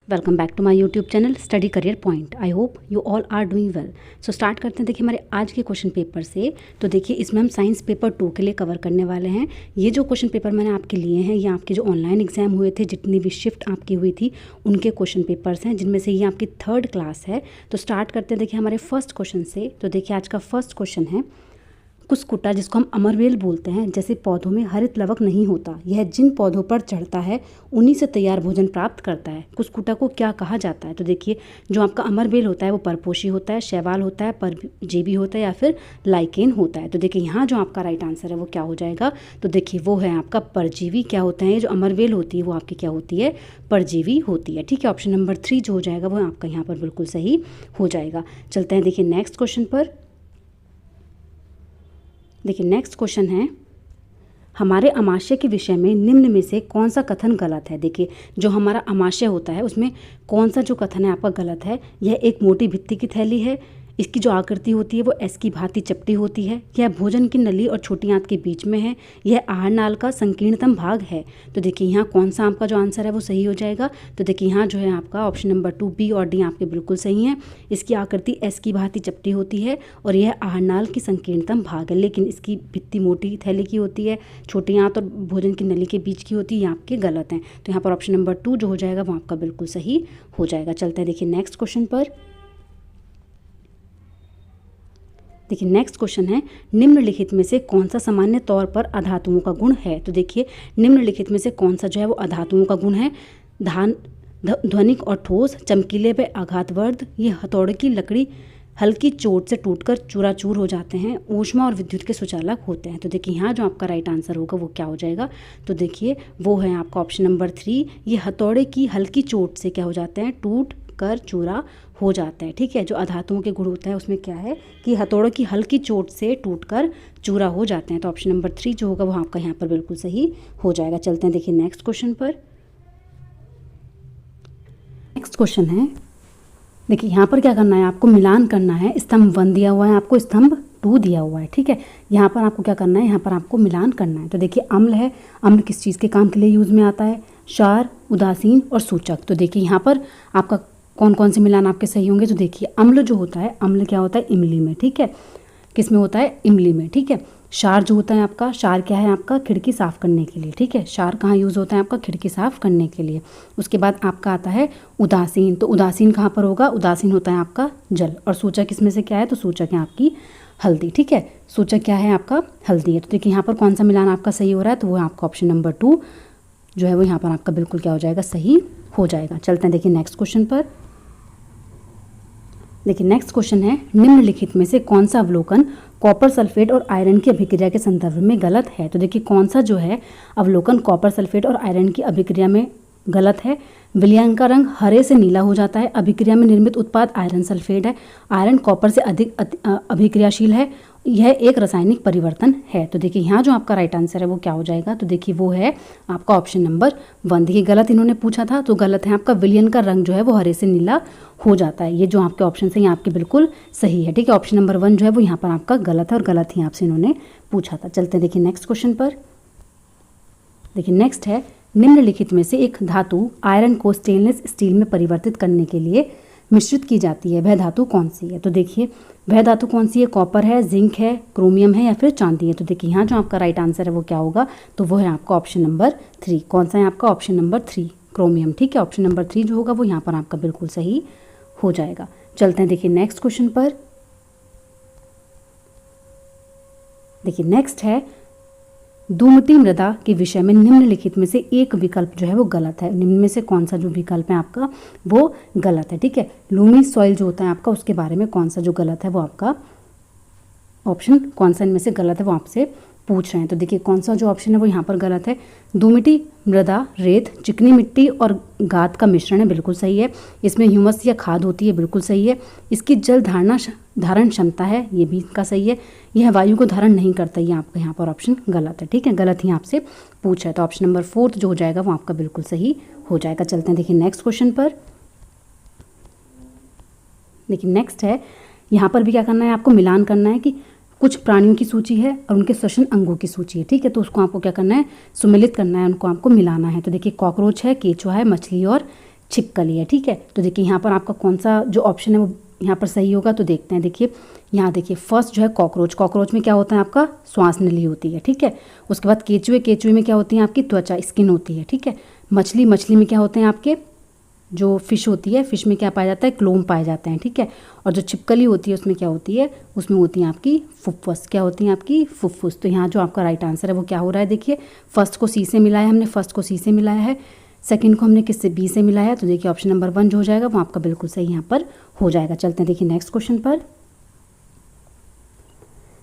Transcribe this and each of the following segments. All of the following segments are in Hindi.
Welcome back to my YouTube channel study career point. I hope you all are doing well. So start करते हैं देखिए हमारे आज के क्वेश्चन पेपर से। तो देखिए इसमें हम साइंस पेपर 2 के लिए कवर करने वाले हैं। ये जो क्वेश्चन पेपर मैंने आपके लिए हैं ये आपके जो ऑनलाइन एग्जाम हुए थे, जितनी भी शिफ्ट आपकी हुई थी उनके क्वेश्चन पेपर्स हैं, जिनमें से ये आपकी 3rd क्लास है। तो स्टार्ट करते हैं देखिए हमारे फर्स्ट क्वेश्चन से। तो देखिए आज का फर्स्ट क्वेश्चन है, कुस्कुटा जिसको हम अमरवेल बोलते हैं, जैसे पौधों में हरित लवक नहीं होता, यह जिन पौधों पर चढ़ता है उन्हीं से तैयार भोजन प्राप्त करता है। कुस्कुटा को क्या कहा जाता है? तो देखिए जो आपका अमरवेल होता है वो परपोषी होता है, शैवाल होता है, परजीवी होता है या फिर लाइकेन होता है। तो देखिए यहाँ जो आपका राइट आंसर है वो क्या हो जाएगा? तो देखिए वो है आपका परजीवी। क्या होता है? जो अमरवेल होती है वो आपकी क्या होती है? परजीवी होती है। ठीक है, ऑप्शन नंबर 3 जो हो जाएगा वो आपका यहाँ पर बिल्कुल सही हो जाएगा। चलते हैं देखिए नेक्स्ट क्वेश्चन पर। देखिए नेक्स्ट क्वेश्चन है, हमारे अमाशय के विषय में निम्न में से कौन सा कथन गलत है? देखिए जो हमारा अमाशय होता है उसमें कौन सा जो कथन है आपका गलत है? यह एक मोटी भित्ति की थैली है, इसकी जो आकृति होती है वो एस की भांति चपटी होती है, यह भोजन की नली और छोटी आंत के बीच में है, यह आहार नाल का संकीर्णतम भाग है। तो देखिए यहाँ कौन सा आपका जो आंसर है वो सही हो जाएगा? तो देखिए यहाँ जो है आपका ऑप्शन नंबर 2 बी और डी आपके बिल्कुल सही हैं। इसकी आकृति एस की भांति चपटी होती है और यह आहार नाल की संकीर्णतम भाग है, लेकिन इसकी भित्ति मोटी थैली की होती है, छोटी आंत और भोजन की नली के बीच की होती है, ये आपके गलत हैं। तो यहाँ पर ऑप्शन नंबर 2 जो हो जाएगा वो आपका बिल्कुल सही हो जाएगा। चलते हैं देखिए नेक्स्ट क्वेश्चन पर। देखिए नेक्स्ट क्वेश्चन है, निम्नलिखित में से कौन सा सामान्य तौर पर अधातुओं का गुण है? तो देखिए निम्नलिखित में से कौन सा जो है वो अधातुओं का गुण है? ध्वनिक और ठोस, चमकीले व आघातवर्ध, ये हथौड़े की लकड़ी हल्की चोट से टूटकर चूराचूर हो जाते हैं, ऊष्मा और विद्युत के सुचालक होते हैं। तो देखिए यहाँ जो आपका राइट आंसर होगा वो क्या हो जाएगा? तो देखिए वो है आपका ऑप्शन नंबर 3, ये हथौड़े की हल्की चोट से क्या हो जाते हैं? टूट कर चूरा हो जाता है। ठीक है, जो अधातुओं के गुण होता है उसमें क्या है कि हथौड़ों की हल्की चोट से टूटकर चूरा हो जाते हैं। तो ऑप्शन नंबर 3 जो होगा वो आपका यहाँ पर बिल्कुल सही हो जाएगा। चलते हैं देखिए नेक्स्ट क्वेश्चन पर। नेक्स्ट क्वेश्चन है, देखिए यहाँ पर क्या करना है आपको? मिलान करना है। स्तंभ 1 दिया हुआ है आपको, स्तंभ 2 दिया हुआ है। ठीक है, यहाँ पर आपको क्या करना है? यहाँ पर आपको मिलान करना है। तो देखिए अम्ल है, अम्ल किस चीज़ के काम के लिए यूज़ में आता है? क्षार, उदासीन और सूचक। तो देखिए यहाँ पर आपका कौन कौन से मिलान आपके सही होंगे? तो देखिए अम्ल जो होता है, अम्ल क्या होता है? इमली में। ठीक है, किस में होता है? इमली में। ठीक है, क्षार जो होता है आपका, क्षार क्या है आपका? खिड़की साफ़ करने के लिए। ठीक है, क्षार कहाँ यूज़ होता है आपका? खिड़की साफ़ करने के लिए। उसके बाद आपका आता है उदासीन। तो उदासीन कहाँ पर होगा? उदासीन होता है आपका जल। और सूचक इसमें से क्या है? तो सूचक है आपकी हल्दी। ठीक है, सूचक क्या है आपका? हल्दी है। तो देखिए यहाँ पर कौन सा मिलान आपका सही हो रहा है? तो वो आपका ऑप्शन नंबर 2 जो है वो यहाँ पर आपका बिल्कुल क्या हो जाएगा? सही हो जाएगा। चलते हैं देखिए नेक्स्ट क्वेश्चन पर। देखिए नेक्स्ट क्वेश्चन है, निम्नलिखित में से कौन सा अवलोकन कॉपर सल्फेट और आयरन की अभिक्रिया के संदर्भ में गलत है? तो देखिए कौन सा जो है अवलोकन कॉपर सल्फेट और आयरन की अभिक्रिया में गलत है? विलयन का रंग हरे से नीला हो जाता है, अभिक्रिया में निर्मित उत्पाद आयरन सल्फेट है, आयरन कॉपर से अधिक अभिक्रियाशील है, यह एक रासायनिक परिवर्तन है। तो देखिए यहाँ जो आपका राइट आंसर है वो क्या हो जाएगा? तो देखिए वो है आपका ऑप्शन नंबर 1। देखिए गलत इन्होंने पूछा था तो गलत है आपका, विलयन का रंग जो है वो हरे से नीला हो जाता है। ये जो आपके ऑप्शन है ये आपके बिल्कुल सही है। ठीक है, ऑप्शन नंबर 1 जो है वो यहाँ पर आपका गलत है और गलत ही आपसे इन्होंने पूछा था। चलते देखिए नेक्स्ट क्वेश्चन पर। देखिए नेक्स्ट है, निम्नलिखित में से एक धातु आयरन को स्टेनलेस स्टील में परिवर्तित करने के लिए मिश्रित की जाती है, वह धातु कौन सी है? तो देखिए वह धातु कौन सी है? कॉपर है, जिंक है, क्रोमियम है या फिर चांदी है? तो देखिए यहाँ जो आपका राइट आंसर है वो क्या होगा? तो वो है आपका ऑप्शन नंबर 3। कौन सा है आपका? Option number 3 chromium. ठीक है, ऑप्शन नंबर 3 जो होगा वो यहाँ पर आपका बिल्कुल सही हो जाएगा। चलते हैं देखिए नेक्स्ट क्वेश्चन पर। देखिए नेक्स्ट है, दुमती मृदा के विषय में निम्नलिखित में से एक विकल्प जो है वो गलत है। निम्न में से कौन सा जो विकल्प है आपका वो गलत है? ठीक है, लूमी सॉइल जो होता है आपका उसके बारे में कौन सा जो गलत है वो आपका ऑप्शन कौन सा इनमें से गलत है वो आपसे पूछ रहे हैं। तो देखिए कौन सा जो ऑप्शन है वो यहाँ पर गलत है। दुमिटी मृदा रेत, चिकनी मिट्टी और गाद का मिश्रण है, बिल्कुल सही है। इसमें ह्यूमस या खाद होती है, बिल्कुल सही है। इसकी जल धारण क्षमता है, ये भी इसका सही है। यह वायु को धारण नहीं करता, ये आपका यहाँ पर ऑप्शन गलत है। ठीक है, गलत ही आपसे पूछा है। तो ऑप्शन नंबर 4 जो हो जाएगा वो आपका बिल्कुल सही हो जाएगा। चलते हैं देखिए नेक्स्ट क्वेश्चन पर। देखिए नेक्स्ट है, यहाँ पर भी क्या करना है आपको? मिलान करना है कि कुछ प्राणियों की सूची है और उनके श्वसन अंगों की सूची है। ठीक है, तो उसको आपको क्या करना है? सुमेलित करना है, उनको आपको मिलाना है। तो देखिए कॉकरोच है, केचुआ है, मछली और छिपकली है। ठीक है, तो देखिए यहाँ पर आपका कौन सा जो ऑप्शन है वो यहाँ पर सही होगा, तो देखते हैं। देखिए यहाँ देखिए फर्स्ट जो है कॉकरोच, कॉकरोच में क्या होता है आपका श्वास नली होती है। ठीक है, उसके बाद केचुए, केचुए में क्या होती है आपकी त्वचा स्किन होती है। ठीक है, मछली, मछली में क्या होते हैं आपके जो फिश होती है, फिश में क्या पाया जाता है क्लोम पाए जाते हैं। ठीक है, और जो छिपकली होती है उसमें क्या होती है, उसमें होती है आपकी फुफ्फुस, क्या होती है आपकी फुफ्फुस। तो यहाँ जो आपका राइट आंसर है वो क्या हो रहा है, देखिए फर्स्ट को सी से मिलाया हमने, फर्स्ट को सी से मिलाया है, सेकंड को हमने किससे बी से मिलाया है, तो देखिए ऑप्शन नंबर 1 जो हो जाएगा वो आपका बिल्कुल सही यहाँ पर हो जाएगा। चलते हैं देखिए नेक्स्ट क्वेश्चन पर।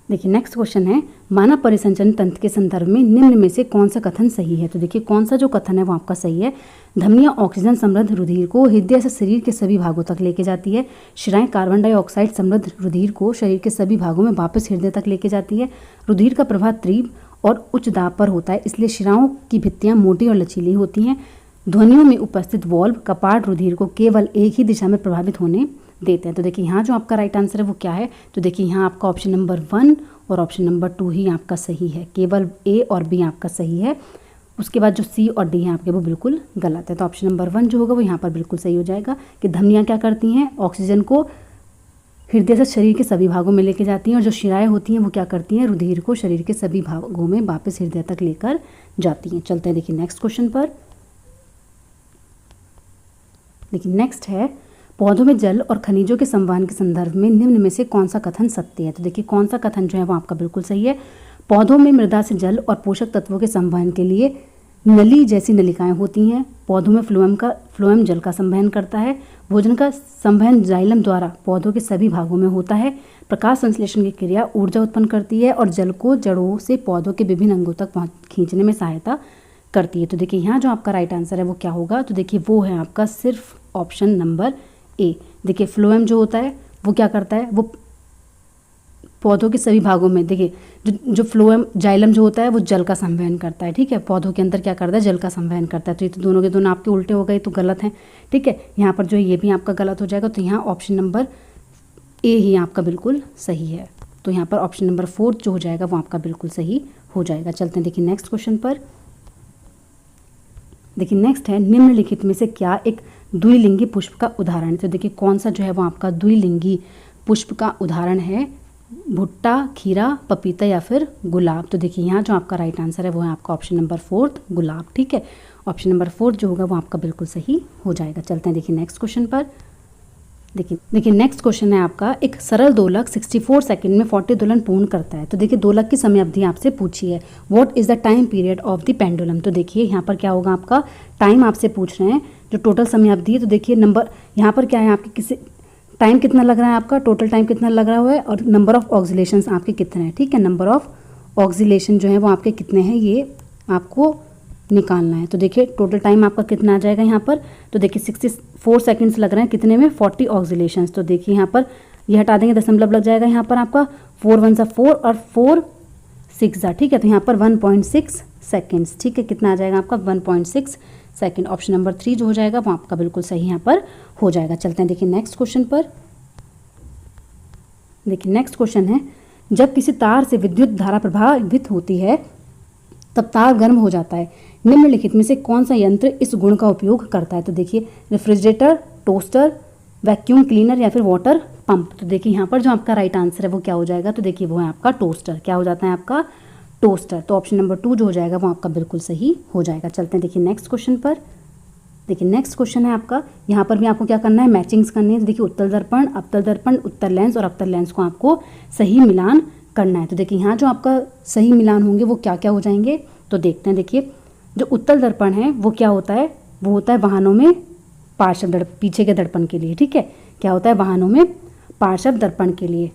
देखिए नेक्स्ट क्वेश्चन है मानव परिसंचरण तंत्र के संदर्भ में निम्न में से कौन सा कथन सही है। तो देखिए कौन सा जो कथन है वो आपका सही है। धमनियां ऑक्सीजन समृद्ध रुधिर को हृदय से शरीर के सभी भागों तक लेके जाती है। शिराएं कार्बन डाइऑक्साइड समृद्ध रुधिर को शरीर के सभी भागों में वापस हृदय तक लेके जाती है। रुधिर का प्रवाह तीव्र और उच्च दाब पर होता है, इसलिए शिराओं की भित्तियां मोटी और लचीली होती हैं। ध्वनियों में उपस्थित वॉल्व कपाट रुधिर को केवल एक ही दिशा में प्रभावित होने देते हैं। तो देखिए यहाँ जो आपका राइट आंसर है वो क्या है, तो देखिए यहाँ आपका ऑप्शन नंबर 1 और ऑप्शन नंबर 2 ही आपका सही है। केवल ए और बी आपका सही है, उसके बाद जो सी और डी है आपके वो बिल्कुल गलत है। तो ऑप्शन नंबर 1 जो होगा वो यहाँ पर बिल्कुल सही हो जाएगा कि धमनियाँ क्या करती हैं, ऑक्सीजन को हृदय से शरीर के सभी भागों में लेके जाती हैं, और जो शिराएं होती हैं वो क्या करती हैं, रुधिर को शरीर के सभी भागों में वापस हृदय तक लेकर जाती हैं। चलते हैं देखिए नेक्स्ट क्वेश्चन पर। देखिए नेक्स्ट है पौधों में जल और खनिजों के संवहन के संदर्भ में निम्न में से कौन सा कथन सत्य है। तो देखिए कौन सा कथन जो है वो आपका बिल्कुल सही है। पौधों में मृदा से जल और पोषक तत्वों के संवहन के लिए नली जैसी नलिकाएं होती हैं। पौधों में फ्लोएम जल का संवहन करता है। भोजन का संवहन जाइलम द्वारा पौधों के सभी भागों में होता है। प्रकाश संश्लेषण की क्रिया ऊर्जा उत्पन्न करती है और जल को जड़ों से पौधों के विभिन्न अंगों तक खींचने में सहायता करती है। तो देखिए यहाँ जो आपका राइट आंसर है वो क्या होगा, तो देखिए वो है आपका सिर्फ ऑप्शन नंबर ए। देखिए फ्लोएम जो होता है वो क्या करता है, वो पौधों के सभी भागों में, देखिए जो फ्लोएम जाइलम जो होता है वो जल का संवहन करता है। ठीक है, पौधों के अंदर क्या करता है, जल का संवहन करता है। तो ये तो दोनों के दोनों आपके उल्टे हो गए, तो गलत हैं। ठीक है, यहाँ पर जो है ये भी आपका गलत हो जाएगा। तो यहाँ ऑप्शन नंबर ए ही आपका बिल्कुल सही है। तो यहाँ पर ऑप्शन नंबर 4 जो हो जाएगा वो आपका बिल्कुल सही हो जाएगा। चलते हैं देखिए नेक्स्ट क्वेश्चन पर। देखिए नेक्स्ट है निम्नलिखित में से क्या एक द्विलिंगी पुष्प का उदाहरण है। तो देखिए कौन सा जो है वो आपका द्विलिंगी पुष्प का उदाहरण है, भुट्टा, खीरा, पपीता या फिर गुलाब। तो देखिए यहाँ जो आपका राइट आंसर है वो है आपका ऑप्शन नंबर 4 गुलाब। ठीक है, ऑप्शन नंबर 4 जो होगा वो आपका बिल्कुल सही हो जाएगा। चलते हैं देखिए नेक्स्ट क्वेश्चन पर। देखिए नेक्स्ट क्वेश्चन है आपका एक सरल दोलक 64 सेकंड में 40 दोलन पूर्ण करता है। तो देखिए दोलक की समय अवधि आपसे पूछी है, what is the time period of the pendulum. तो देखिए यहाँ पर क्या होगा, आपका टाइम आपसे पूछ रहे हैं जो टोटल समय अवधि है। तो देखिए नंबर यहाँ पर क्या है आपके किसी टाइम कितना लग रहा है, आपका टोटल टाइम कितना लग रहा है, और नंबर ऑफ ऑक्सीलेशंस आपके कितने हैं। ठीक है, नंबर ऑफ ऑक्सीलेशन जो है वो आपके कितने हैं ये आपको निकालना है। तो देखिए टोटल टाइम आपका कितना आ जाएगा यहाँ पर, तो देखिए 64 सेकंड्स लग रहे हैं कितने में, 40 ऑक्सीलेशंस। तो देखिए यहाँ पर ये हटा देंगे, दशमलव लग जाएगा यहाँ पर आपका 4 1 4 और 4 6। ठीक है, तो यहाँ पर 1.6 सेकेंड्स। ठीक है, कितना आ जाएगा आपका 1.6 सेकेंड। ऑप्शन नंबर 3 जो हो जाएगा वो आपका बिल्कुल सही यहाँ पर हो जाएगा। चलते हैं देखिए नेक्स्ट क्वेश्चन पर। देखिए नेक्स्ट क्वेश्चन है जब किसी तार से विद्युत धारा प्रभावित होती है तब तार गर्म हो जाता है। निम्नलिखित में से कौन सा यंत्र इस गुण का उपयोग करता है। तो देखिए रेफ्रिजरेटर, टोस्टर, वैक्यूम क्लीनर या फिर वाटर पंप। तो देखिए यहाँ पर जो आपका राइट आंसर है वो क्या हो जाएगा, तो देखिए वो है आपका टोस्टर। क्या हो जाता है आपका टोस्टर। तो ऑप्शन नंबर 2 जो हो जाएगा वो आपका बिल्कुल सही हो जाएगा। चलते हैं देखिए नेक्स्ट क्वेश्चन पर। देखिए नेक्स्ट क्वेश्चन है आपका, यहाँ पर भी आपको क्या करना है, मैचिंग्स करनी है। तो देखिए उत्तल दर्पण, अवतल दर्पण, उत्तर लेंस और अवतल लेंस को आपको सही मिलान करना है। तो देखिए यहाँ जो आपका सही मिलान होंगे वो क्या क्या हो जाएंगे, तो देखते हैं। देखिए जो उत्तल दर्पण है वो क्या होता है, वो होता है वाहनों में पार्श्व दर्पण, पीछे के दर्पण के लिए। ठीक है, क्या होता है वाहनों में पार्श्व दर्पण के लिए।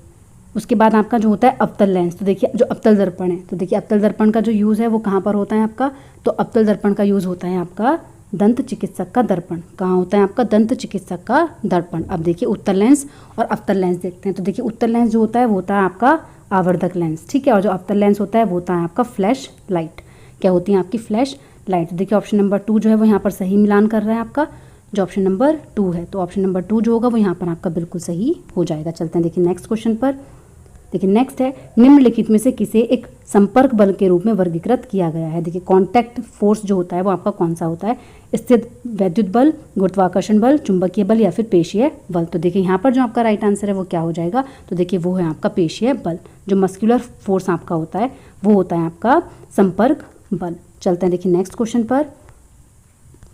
उसके बाद आपका जो होता है अवतल लेंस। तो देखिए जो अवतल दर्पण है, तो देखिए अवतल दर्पण का जो यूज़ है वो कहाँ पर होता है आपका, तो अवतल दर्पण का यूज़ होता है आपका दंत चिकित्सक का दर्पण। कहाँ होता है आपका दंत चिकित्सक का दर्पण। अब देखिए उत्तल लेंस और अवतल लेंस देखते हैं। तो देखिए उत्तल लेंस जो होता है वो होता है आपका आवर्धक लेंस। ठीक है, और जो अवतल लेंस होता है वो होता है आपका फ्लैश लाइट। क्या होती है आपकी फ्लैश लाइट। तो देखिए ऑप्शन नंबर 2 जो है वो यहाँ पर सही मिलान कर रहा है आपका, जो ऑप्शन नंबर 2 है। तो ऑप्शन नंबर 2 जो होगा वो यहाँ पर आपका बिल्कुल सही हो जाएगा। चलते हैं देखिए नेक्स्ट क्वेश्चन पर। देखिए नेक्स्ट है, निम्नलिखित में से किसे एक संपर्क बल के रूप में वर्गीकृत किया गया है। देखिए कॉन्टैक्ट फोर्स जो होता है वो आपका कौन सा होता है, स्थिर वैद्युत बल, गुरुत्वाकर्षण बल, चुंबकीय बल या फिर पेशीय बल। तो देखिए यहाँ पर जो आपका राइट आंसर है वो क्या हो जाएगा, तो देखिए वो है आपका पेशीय बल। जो मस्कुलर फोर्स आपका होता है वो होता है आपका संपर्क बल। चलते हैं देखिए नेक्स्ट क्वेश्चन पर।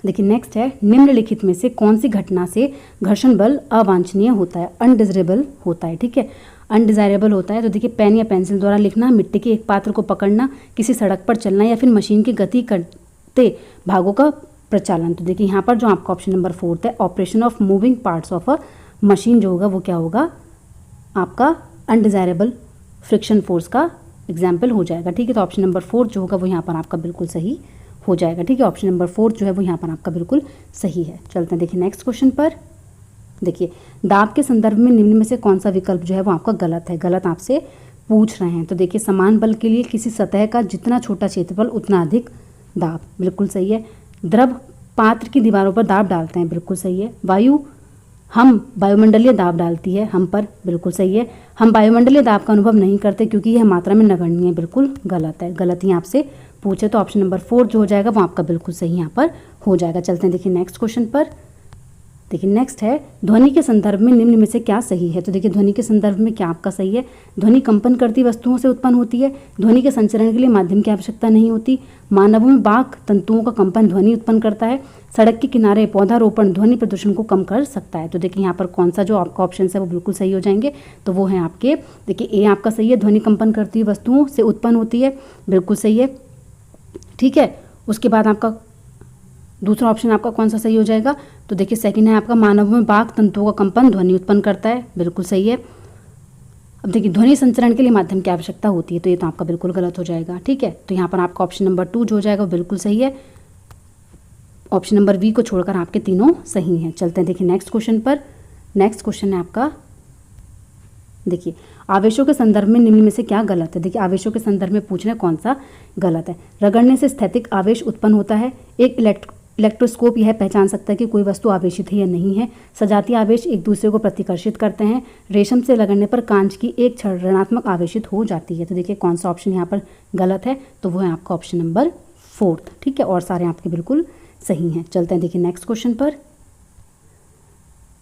देखिए नेक्स्ट है, निम्नलिखित में से कौन सी घटना से घर्षण बल अवांछनीय होता है, अनडिजायरेबल होता है। ठीक है, अनडिजायरेबल होता है। तो देखिए पेन या पेंसिल द्वारा लिखना, मिट्टी के एक पात्र को पकड़ना, किसी सड़क पर चलना या फिर मशीन की गति करते भागों का प्रचालन। तो देखिए यहाँ पर जो आपका ऑप्शन नंबर 4 है, operation of moving parts of a machine जो होगा वो क्या होगा, आपका अनडिजायरेबल फ्रिक्शन फोर्स का एग्जाम्पल हो जाएगा। ठीक है, तो ऑप्शन नंबर 4 जो होगा वो यहाँ पर आपका बिल्कुल सही हो जाएगा। ठीक है, ऑप्शन नंबर 4 जो है वो यहाँ पर आपका बिल्कुल सही है। चलते हैं देखिए नेक्स्ट क्वेश्चन पर। देखिए दाब के संदर्भ में निम्न में से कौन सा विकल्प जो है वो आपका गलत है, गलत आपसे पूछ रहे हैं। तो देखिए समान बल के लिए किसी सतह का जितना छोटा क्षेत्रफल उतना अधिक दाब, बिल्कुल सही है। द्रव पात्र की दीवारों पर दाब डालते हैं, बिल्कुल सही है। हम वायुमंडलीय दाब डालती है हम पर, बिल्कुल सही है। हम वायुमंडलीय दाब का अनुभव नहीं करते क्योंकि यह मात्रा में नगण्य है, बिल्कुल गलत है। गलत ही आपसे पूछे तो ऑप्शन नंबर 4 जो हो जाएगा वो आपका बिल्कुल सही यहाँ पर हो जाएगा। चलते हैं देखिए नेक्स्ट क्वेश्चन पर। देखिए नेक्स्ट है, ध्वनि के संदर्भ में निम्न में से क्या सही है। तो देखिए ध्वनि के संदर्भ में क्या आपका सही है, ध्वनि कंपन करती वस्तुओं से उत्पन्न होती है, ध्वनि के संचरण के लिए माध्यम की आवश्यकता नहीं होती, मानवों में बाक तंतुओं का कंपन ध्वनि उत्पन्न करता है, सड़क के किनारे पौधारोपण ध्वनि प्रदूषण को कम कर सकता है। तो देखिए यहाँ पर कौन सा जो आपका ऑप्शन है वो बिल्कुल सही हो जाएंगे, तो वो है आपके, देखिए ए आपका सही है, ध्वनि कंपन करती वस्तुओं से उत्पन्न होती है, बिल्कुल सही है। ठीक है, उसके बाद आपका दूसरा ऑप्शन आपका कौन सा सही हो जाएगा, तो देखिए सेकंड है आपका, मानवों में बाक तंतुओं का कंपन ध्वनि उत्पन्न करता है, बिल्कुल सही है। अब देखिए ध्वनि संचरण के लिए माध्यम की आवश्यकता होती है, तो ये तो आपका बिल्कुल गलत हो जाएगा। ठीक है, तो यहाँ पर आपका ऑप्शन नंबर 2 जो हो जाएगा बिल्कुल सही है। ऑप्शन नंबर बी को छोड़कर आपके तीनों सही हैं। चलते हैं देखिए नेक्स्ट क्वेश्चन पर। नेक्स्ट क्वेश्चन है आपका, देखिए आवेशों के संदर्भ में निम्न में से क्या गलत है। देखिए आवेशों के संदर्भ में पूछ रहे हैं कौन सा गलत है। रगड़ने से स्थैतिक आवेश उत्पन्न होता है, एक इलेक्ट्रोस्कोप यह पहचान सकता है कि कोई वस्तु आवेशित है या नहीं है, सजातीय आवेश एक दूसरे को प्रतिकर्षित करते हैं, रेशम से रगड़ने पर कांच की एक छड़ ऋणात्मक आवेशित हो जाती है। तो देखिए कौन सा ऑप्शन यहाँ पर गलत है, तो वो है आपका ऑप्शन नंबर 4। ठीक है, और सारे आपके बिल्कुल सही हैं। चलते हैं देखिए नेक्स्ट क्वेश्चन पर।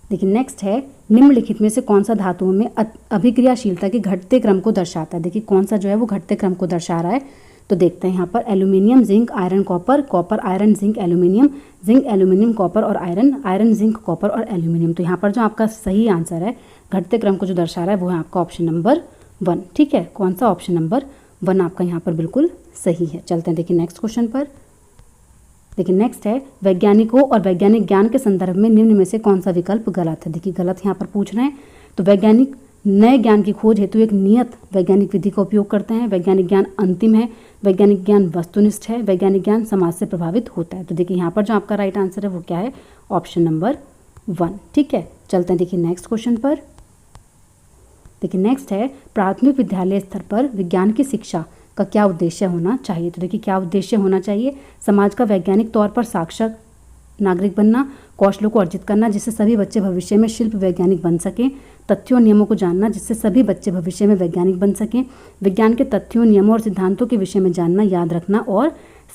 देखिए नेक्स्ट है, निम्नलिखित में से कौन सा धातुओं में अभिक्रियाशीलता के घटते क्रम को दर्शाता है। देखिए कौन सा जो है वो घटते क्रम को दर्शा रहा है, तो देखते हैं यहाँ पर, aluminium zinc iron copper, copper iron zinc aluminium, zinc aluminium copper और आयरन, आयरन जिंक कॉपर और एल्यूमिनियम। तो यहाँ पर जो आपका सही आंसर है घटते क्रम को जो दर्शा रहा है वो है आपका ऑप्शन नंबर 1। ठीक है, कौन सा ऑप्शन नंबर 1 आपका यहाँ पर बिल्कुल सही है। चलते हैं देखिए नेक्स्ट क्वेश्चन पर। देखिए नेक्स्ट है, वैज्ञानिकों और वैज्ञानिक ज्ञान के संदर्भ में निम्न में से कौन सा विकल्प गलत है। देखिए गलत यहाँ पर पूछ रहे हैं, तो वैज्ञानिक नए ज्ञान की खोज हेतु एक नियत वैज्ञानिक विधि का उपयोग करते हैं, वैज्ञानिक ज्ञान अंतिम है, वैज्ञानिक ज्ञान वस्तुनिष्ठ है, वैज्ञानिक ज्ञान समाज से प्रभावित होता है। तो देखिए यहाँ पर जो आपका राइट आंसर है वो क्या है, ऑप्शन नंबर 1। ठीक है, चलते हैं देखिए नेक्स्ट क्वेश्चन पर। देखिए नेक्स्ट है, प्राथमिक विद्यालय स्तर पर विज्ञान की शिक्षा का क्या उद्देश्य होना चाहिए। तो देखिए क्या उद्देश्य होना चाहिए, समाज का वैज्ञानिक तौर पर साक्षर नागरिक बनना, कौशलों को अर्जित करना जिससे सभी बच्चे भविष्य में शिल्प वैज्ञानिक बन सकें, तथ्यों और नियमों को जानना जिससे सभी बच्चे भविष्य में वैज्ञानिक बन सकें, विज्ञान के तथ्यों नियमों और सिद्धांतों के विषय में जानना, याद रखना और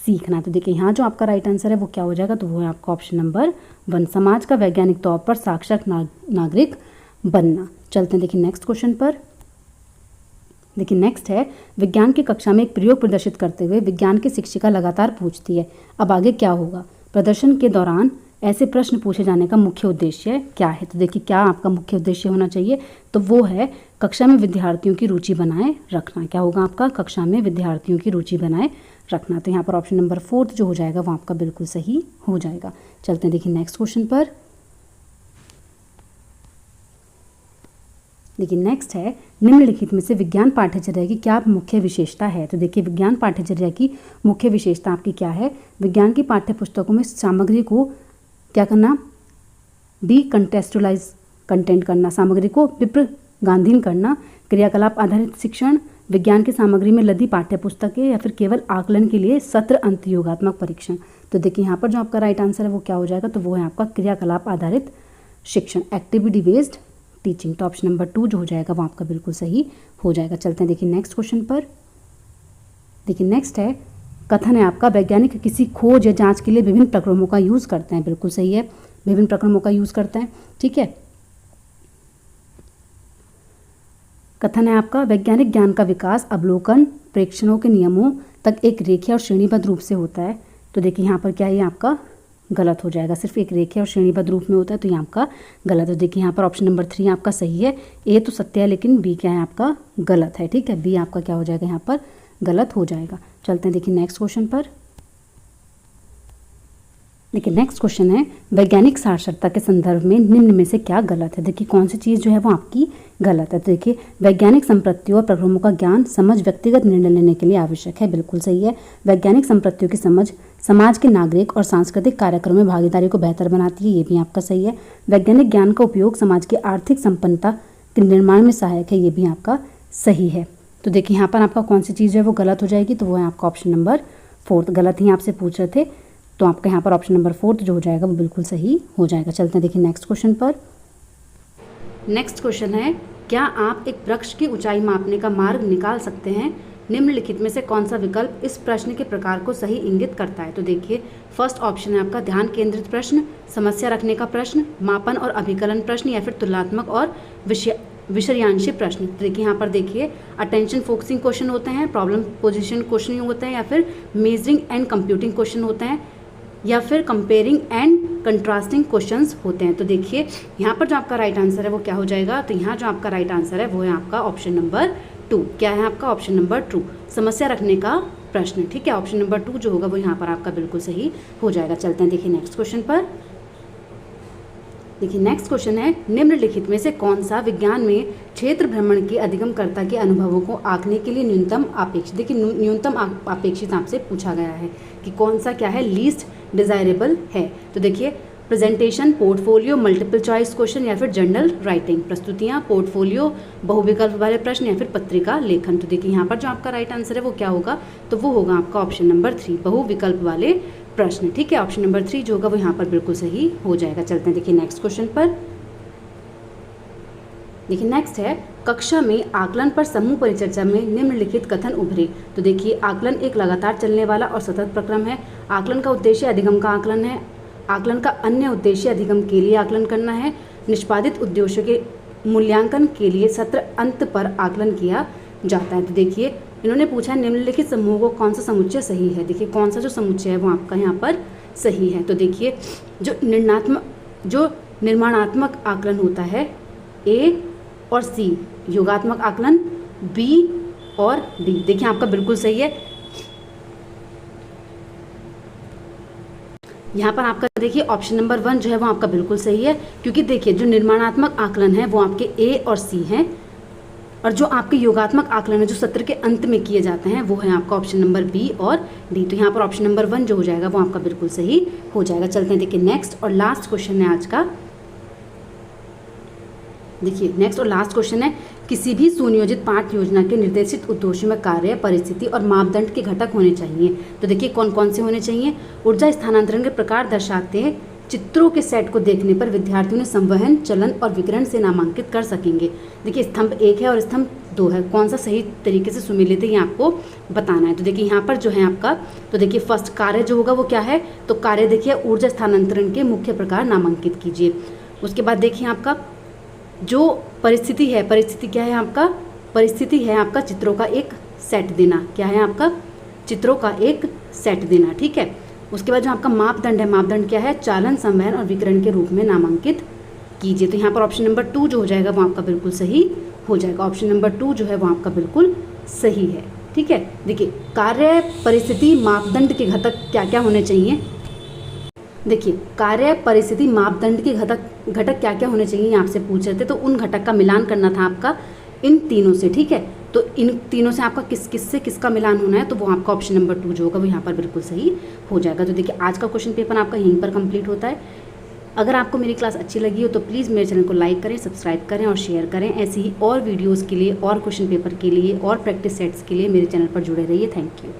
सीखना। तो देखिए यहाँ जो आपका राइट आंसर है वो क्या हो जाएगा, तो वो है आपका ऑप्शन नंबर 1, समाज का वैज्ञानिक तौर पर साक्षर नागरिक बनना। चलते हैं देखिए नेक्स्ट क्वेश्चन पर। देखिए नेक्स्ट है, विज्ञान की कक्षा में एक प्रयोग प्रदर्शित करते हुए विज्ञान की शिक्षिका लगातार पूछती है, अब आगे क्या होगा। प्रदर्शन के दौरान ऐसे प्रश्न पूछे जाने का मुख्य उद्देश्य क्या है। तो देखिए क्या आपका मुख्य उद्देश्य होना चाहिए, तो वो है कक्षा में विद्यार्थियों की रुचि बनाए रखना। क्या होगा आपका, कक्षा में विद्यार्थियों की रुचि बनाए रखना। तो यहाँ पर ऑप्शन नंबर 4 जो हो जाएगा वो आपका बिल्कुल सही हो जाएगा। चलते हैं देखिए नेक्स्ट क्वेश्चन पर। देखिए नेक्स्ट है, निम्नलिखित में से विज्ञान पाठ्यचर्या की क्या मुख्य विशेषता है। तो देखिए विज्ञान पाठ्यचर्या की मुख्य विशेषता आपकी क्या है, विज्ञान की पाठ्य पुस्तकों में सामग्री को क्या करना, डीकंटेक्चुअलाइज कंटेंट करना, सामग्री को विप्रगांधीन करना, क्रियाकलाप आधारित शिक्षण, विज्ञान की सामग्री में लदी पाठ्य पुस्तकें या फिर केवल आकलन के लिए सत्र अंत योगात्मक परीक्षण। तो देखिए यहाँ पर जो आपका राइट आंसर है वो क्या हो जाएगा, तो वो है आपका क्रियाकलाप आधारित शिक्षण, एक्टिविटी बेस्ड टीचिंग। तो ऑप्शन नंबर 2 जो हो जाएगा वो आपका बिल्कुल सही हो जाएगा। चलते हैं देखिए नेक्स्ट क्वेश्चन पर। देखिए नेक्स्ट है, कथन है आपका वैज्ञानिक किसी खोज या जांच के लिए विभिन्न प्रक्रमों का यूज़ करते हैं। बिल्कुल सही है, विभिन्न प्रक्रमों का यूज़ करते हैं। ठीक है, कथन है आपका वैज्ञानिक ज्ञान का विकास अवलोकन प्रेक्षणों के नियमों तक एक रेखीय और श्रेणीबद्ध रूप से होता है। तो देखिए यहाँ पर क्या है, आपका गलत हो जाएगा। सिर्फ एक रेखीय और श्रेणीबद्ध रूप में होता है, तो यहाँ आपका गलत है। देखिए यहाँ पर ऑप्शन नंबर 3 आपका सही है। ए तो सत्य है लेकिन बी क्या है आपका गलत है। ठीक है, बी आपका क्या हो जाएगा, यहाँ पर गलत हो जाएगा। चलते हैं देखिए नेक्स्ट क्वेश्चन पर। देखिए नेक्स्ट क्वेश्चन है वैज्ञानिक साक्षरता के संदर्भ में निम्न में से क्या गलत है। देखिए कौन सी चीज़ जो है वो आपकी गलत है। तो देखिए वैज्ञानिक संप्रत्तियों और प्रक्रमों का ज्ञान समझ व्यक्तिगत निर्णय लेने के लिए आवश्यक है। बिल्कुल सही है। वैज्ञानिक संप्रत्तियों की समझ समाज के नागरिक और सांस्कृतिक कार्यक्रमों में भागीदारी को बेहतर बनाती है, ये भी आपका सही है। वैज्ञानिक ज्ञान का उपयोग समाज की आर्थिक संपन्नता के निर्माण में सहायक है, ये भी आपका सही है। तो देखिए यहाँ पर आपका कौन सी चीज़ है वो गलत हो जाएगी, तो वो है आपका ऑप्शन नंबर 4। गलत ही आपसे पूछ रहे थे, तो आपका यहाँ पर ऑप्शन नंबर 4 जो हो जाएगा वो बिल्कुल सही हो जाएगा। चलते हैं देखिए नेक्स्ट क्वेश्चन पर। नेक्स्ट क्वेश्चन है, क्या आप एक वृक्ष की ऊंचाई मापने का मार्ग निकाल सकते हैं? निम्नलिखित में से कौन सा विकल्प इस प्रश्न के प्रकार को सही इंगित करता है? तो देखिए फर्स्ट ऑप्शन है आपका ध्यान केंद्रित प्रश्न, समस्या रखने का प्रश्न, मापन और अभिकलन प्रश्न, या फिर तुलनात्मक और विषयांशी प्रश्न। तो देखिए यहाँ पर देखिए अटेंशन फोकसिंग क्वेश्चन होते हैं, प्रॉब्लम पोजीशन क्वेश्चन होते हैं, या फिर मेजरिंग एंड कंप्यूटिंग क्वेश्चन होते हैं, या फिर कंपेयरिंग एंड कंट्रास्टिंग क्वेश्चंस होते हैं। तो देखिए यहाँ पर जो आपका राइट आंसर है वो क्या हो जाएगा, तो यहाँ जो आपका राइट आंसर है वो है आपका ऑप्शन नंबर 2। क्या है आपका ऑप्शन नंबर 2, समस्या रखने का प्रश्न। ठीक है, ऑप्शन नंबर 2 जो होगा वो यहाँ पर आपका बिल्कुल सही हो जाएगा। चलते हैं देखिए नेक्स्ट क्वेश्चन पर। देखिए नेक्स्ट क्वेश्चन है, निम्नलिखित में से कौन सा विज्ञान में क्षेत्र भ्रमण के अधिगमकर्ता के अनुभवों को आंकने के लिए न्यूनतम अपेक्षित, देखिए न्यूनतम अपेक्षित आपसे पूछा गया है कि कौन सा क्या है लीस्ट डिजायरेबल है। तो देखिए presentation, portfolio, multiple choice question, या फिर जर्नल राइटिंग, प्रस्तुतियाँ, पोर्टफोलियो, बहुविकल्प वाले प्रश्न, या फिर पत्रिका लेखन। तो देखिए यहाँ पर जो आपका राइट आंसर है वो क्या होगा, तो वो होगा आपका ऑप्शन नंबर 3, बहुविकल्प वाले प्रश्न। ठीक है, ऑप्शन नंबर 3 जो होगा वो यहाँ पर बिल्कुल सही हो जाएगा। चलते हैं देखिए नेक्स्ट क्वेश्चन पर। देखिए नेक्स्ट है, कक्षा में आकलन पर समूह परिचर्चा में निम्नलिखित कथन उभरे। तो देखिए आकलन एक लगातार चलने वाला और सतत प्रक्रम है। आकलन का उद्देश्य अधिगम का आकलन है। आकलन का अन्य उद्देश्य अधिगम के लिए आकलन करना है। निष्पादित उद्देश्यों के मूल्यांकन के लिए सत्र अंत पर आकलन किया जाता है। तो देखिए इन्होंने पूछा है निम्नलिखित समूहों को कौन सा समुच्चय सही है। देखिए कौन सा जो समुच्चय है वो आपका यहाँ पर सही है। तो देखिए जो निर्माणात्मक आकलन होता है ए और सी, योगात्मक आकलन बी और डी, देखिए आपका बिल्कुल सही है। यहाँ पर आपका देखिए ऑप्शन नंबर 1 जो है वो आपका बिल्कुल सही है, क्योंकि देखिए जो निर्माणात्मक आकलन है वो आपके ए और सी हैं, और जो आपके योगात्मक आकलन है जो सत्र के अंत में किए जाते हैं वो है आपका ऑप्शन नंबर बी और डी। तो यहाँ पर ऑप्शन नंबर 1 जो हो जाएगा वो आपका बिल्कुल सही हो जाएगा। चलते हैं देखिए नेक्स्ट और लास्ट क्वेश्चन है आज का। देखिए नेक्स्ट और लास्ट क्वेश्चन है, किसी भी सुनियोजित पाठ योजना के निर्देशित उद्देश्यों में कार्य, परिस्थिति और मापदंड के घटक होने चाहिए। तो देखिए कौन कौन से होने चाहिए। ऊर्जा स्थानांतरण के प्रकार दर्शाते चित्रों के सेट को देखने पर विद्यार्थियों ने संवहन, चलन और विकिरण से नामांकित कर सकेंगे। देखिए स्तंभ 1 है और स्तंभ 2 है, कौन सा सही तरीके से सुमेलित है ये आपको बताना है। तो देखिए यहाँ पर जो है आपका, तो देखिए फर्स्ट कार्य जो होगा वो क्या है, तो कार्य देखिए ऊर्जा स्थानांतरण के मुख्य प्रकार नामांकित कीजिए। उसके बाद देखिए आपका जो परिस्थिति है, परिस्थिति क्या है आपका, परिस्थिति है आपका चित्रों का एक सेट देना। क्या है आपका, चित्रों का एक सेट देना। ठीक है, उसके बाद जो आपका मापदंड है, मापदंड क्या है, चालन, संवहन और विकिरण के रूप में नामांकित कीजिए। तो यहाँ पर ऑप्शन नंबर 2 जो हो जाएगा वो आपका बिल्कुल सही हो जाएगा। ऑप्शन नंबर 2 जो है वो आपका बिल्कुल सही है। ठीक है, देखिए कार्य, परिस्थिति, मापदंड के घटक क्या क्या होने चाहिए। देखिए कार्य, परिस्थिति, मापदंड के घटक क्या क्या होने चाहिए आपसे पूछ रहे थे, तो उन घटक का मिलान करना था आपका इन तीनों से। ठीक है, तो इन तीनों से आपका किसका मिलान होना है, तो वो आपका ऑप्शन नंबर 2 जो होगा वो यहाँ पर बिल्कुल सही हो जाएगा। तो देखिए आज का क्वेश्चन पेपर आपका यहीं पर कंप्लीट होता है। अगर आपको मेरी क्लास अच्छी लगी हो तो प्लीज़ मेरे चैनल को लाइक करें, सब्सक्राइब करें और शेयर करें। ऐसे ही और वीडियोज़ के लिए, और क्वेश्चन पेपर के लिए, और प्रैक्टिस सेट्स के लिए मेरे चैनल पर जुड़े रहिए। Thank you.